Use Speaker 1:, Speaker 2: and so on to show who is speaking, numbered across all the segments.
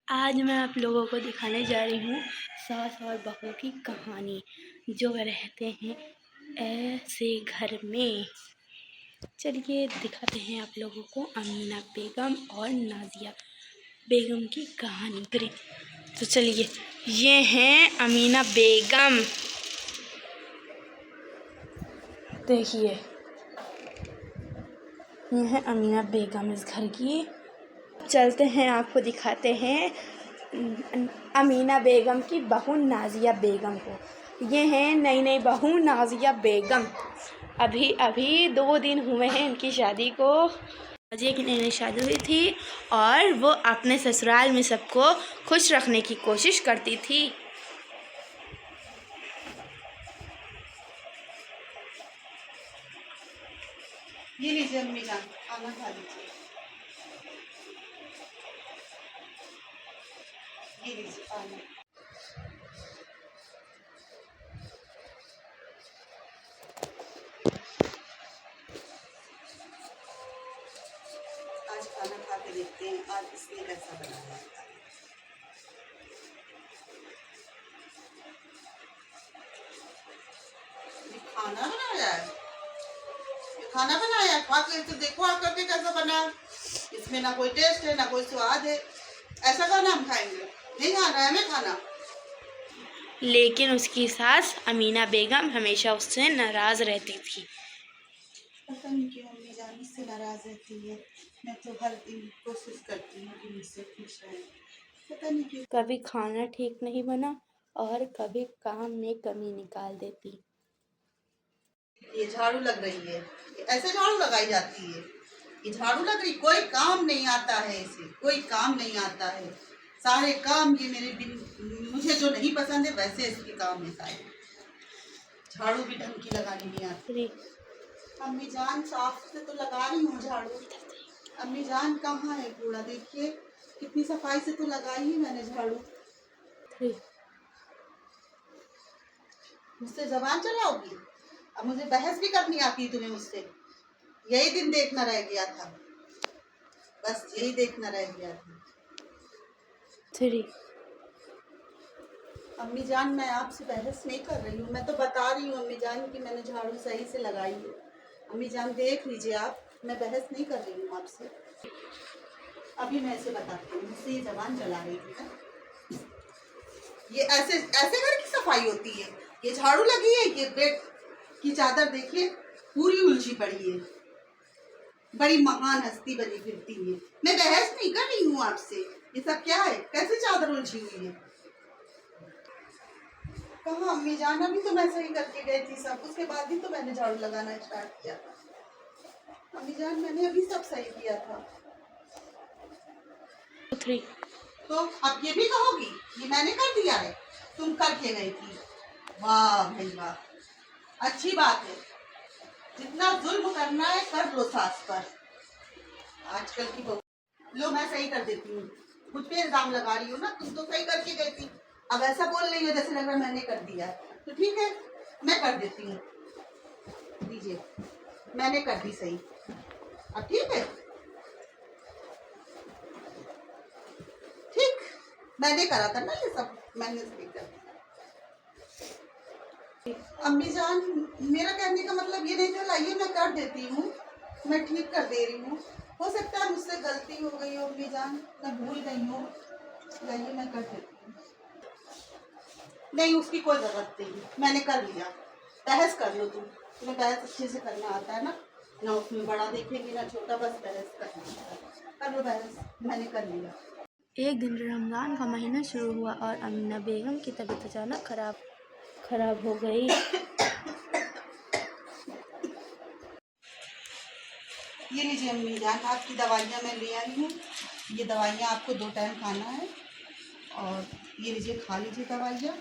Speaker 1: आज मैं आप लोगों को दिखाने जा रही हूँ सास और बहू की कहानी, जो रहते हैं ऐसे घर में। चलिए दिखाते हैं आप लोगों को अमीना बेगम और नाजिया बेगम की कहानी। तो चलिए, ये हैं अमीना बेगम। देखिए, ये है अमीना बेगम इस घर की। चलते हैं, आपको दिखाते हैं अमीना बेगम की बहू नाजिया बेगम को। ये हैं नई नई बहू नाजिया बेगम। अभी अभी 2 दिन हुए हैं इनकी शादी को। नाजिया की नई नई शादी हुई थी और वो अपने ससुराल में सबको खुश रखने की कोशिश करती थी।
Speaker 2: ये लीजिए अम्मी जान, खाना खा लीजिए। ये लीजिए पानी। आज खाना खा के देखते हैं आज इसने कैसा बनाया है। ये खाना बनाया है, ये खाना बनाया है। खा के तो देखो आप करके कैसा बना है। इसमें ना कोई टेस्ट है ना कोई स्वाद है। ऐसा खाना हम खाएंगे? नहीं खाना है हमें खाना।
Speaker 1: लेकिन उसकी सास अमीना बेगम हमेशा उससे नाराज़ रहती थी।
Speaker 2: पता नहीं क्यों अम्मी जान मुझसे नाराज रहती है। मैं तो हर दिन कोशिश करती हूँ कि मुझसे खुश रहे। पता नहीं क्यों।
Speaker 1: कभी खाना ठीक नहीं बना और कभी काम में कमी निकाल देती।
Speaker 2: ये झाड़ू लग रही है, ऐसे झाड़ू लगाई जाती है। ये झाड़ू लग रही, कोई काम नहीं आता है इसे, कोई काम नहीं आता है। सारे काम ये मेरे बिन, मुझे जो नहीं पसंद है वैसे इसके काम है सारे। झाड़ू भी ढंग की लगानी नहीं आती। अम्मी जान साफ से तो लगा रही हूँ झाड़ू। अम्मी जान कहाँ है कूड़ा? देखिए कितनी सफाई से तो लगाई है मैंने झाड़ू। मुझसे जबान चलाओगी? अब मुझे बहस भी करनी आती है तुम्हें मुझसे? यही दिन देखना रह गया था, बस यही देखना रह गया था। अम्मी जान मैं आपसे बहस नहीं कर रही हूँ, मैं तो बता रही हूँ अम्मी जान कि मैंने झाड़ू सही से लगाई है। अम्मी जान देख लीजिए आप, मैं बहस नहीं कर रही हूँ आपसे। अभी मैं इसे बताती हूँ, मुझसे ये जबान चला रही थी ना। ये ऐसे ऐसे घर की सफाई होती है। ये झाड़ू लगी है, ये बेड की चादर देखिए पूरी उलझी पड़ी है। बड़ी महान हस्ती बनी फिरती है। मैं बहस नहीं कर रही हूँ आपसे। ये सब क्या है? कैसे चादर उलझी हुई है? कहाँ अम्मी जान, अभी तो मैं सही करके गई थी सब, उसके बाद ही तो मैंने झाड़ू लगाना स्टार्ट किया था। अम्मी जान मैंने अभी सब सही किया था। तो अब ये भी कहोगी ये मैंने कर दिया है, तुम करके गई थी? वाह भाई वाह, अच्छी बात है। जितना जुल्म करना है कर लो सास पर। आजकल की बहू लो, मैं सही कर देती हूँ। मुझ पे इल्जाम लगा रही हो ना, तुम तो सही करके गई थी। अब ऐसा बोल रही हो जैसे लग रहा मैंने कर दिया है। तो ठीक है मैं कर देती हूँ, दीजिए मैंने कर दी सही। अब ठीक है, ठीक मैंने करा था ना ये सब, मैंने सही कर दिया। अम्मी जान मेरा कहने का मतलब ये नहीं था, लाइए मैं कर देती हूँ, मैं ठीक कर दे रही हूँ। हो सकता है मुझसे गलती हो गई हो अम्मी जान, मैं भूल गई हूँ। लाइए मैं कर देती हूँ। नहीं उसकी कोई जरूरत नहीं, मैंने कर लिया। बहस कर लो तुम, तुम्हें बहस अच्छे से करना आता है ना उसमें बड़ा देखेंगे ना छोटा, बस बहस करना आता है। कर लो बहस, मैंने कर लिया।
Speaker 1: एक दिन रमज़ान का महीना शुरू हुआ और अमीना बेगम की तबीयत अचानक खराब हो गई।
Speaker 2: ये लीजिए अम्मी जान, आपकी दवाइयाँ मैं ले आई हूँ। ये दवाइयाँ आपको 2 टाइम खाना है और ये लीजिए खा लीजिए दवाइयाँ।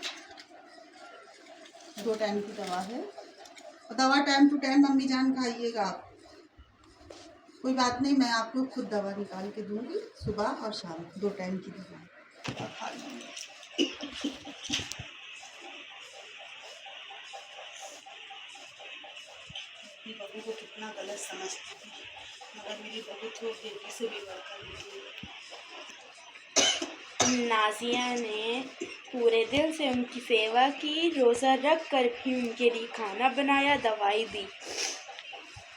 Speaker 2: 2 टाइम की दवा है और दवा टाइम टू टाइम अम्मी जान खाइएगा आप। कोई बात नहीं, मैं आपको खुद दवा निकाल के दूंगी, सुबह और शाम 2 टाइम की दवा खा लीजिए। अपनी बहू को कितना गलत समझती थी, मगर मेरी बहू तो बेटी से भी बढ़कर निकली।
Speaker 1: नाजिया ने पूरे दिल से उनकी सेवा की, रोज़ा रख कर भी उनके लिए खाना बनाया, दवाई दी।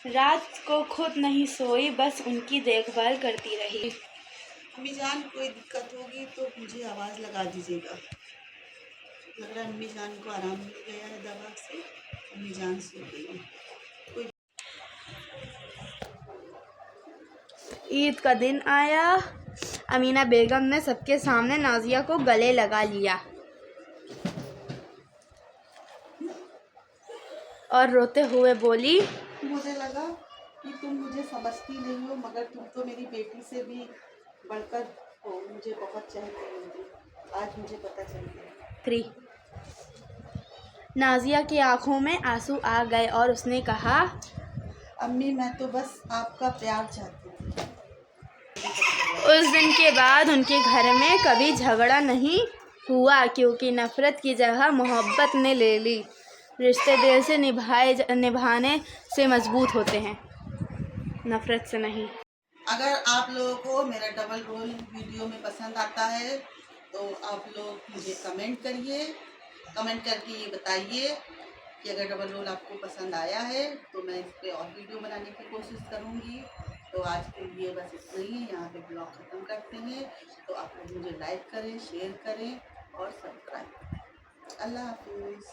Speaker 1: रात को खुद नहीं सोई, बस उनकी देखभाल करती रही।
Speaker 2: अम्मी जान कोई दिक्कत होगी तो मुझे आवाज़ लगा दीजिएगा। लग रहा है अम्मी जान को आराम मिल गया है दवा से, अम्मी जान सो गई है।
Speaker 1: ईद का दिन आया, अमीना बेगम ने सबके सामने नाजिया को गले लगा लिया और रोते हुए बोली,
Speaker 2: मुझे लगा कि तुम मुझे समझती नहीं हो, मगर तुम तो मेरी बेटी से भी बढ़कर हो, मुझे बहुत चाहती हो। आज मुझे पता चल गया।
Speaker 1: 3 नाजिया की आंखों में आंसू आ गए और उसने कहा,
Speaker 2: अम्मी मैं तो बस आपका प्यार चाहती हूँ।
Speaker 1: उस दिन के बाद उनके घर में कभी झगड़ा नहीं हुआ, क्योंकि नफ़रत की जगह मोहब्बत ने ले ली। रिश्ते दिल से निभाने से मजबूत होते हैं, नफ़रत से नहीं।
Speaker 2: अगर आप लोगों को मेरा डबल रोल वीडियो में पसंद आता है तो आप लोग मुझे कमेंट करिए, कमेंट करके ये बताइए कि अगर डबल रोल आपको पसंद आया है तो मैं इस पर और वीडियो बनाने की कोशिश करूँगी। तो आज के लिए बस इतना ही, यहाँ पे ब्लॉग ख़त्म करते हैं। तो आप लोग मुझे लाइक करें, शेयर करें और सब्सक्राइब करें। अल्लाह हाफिज़।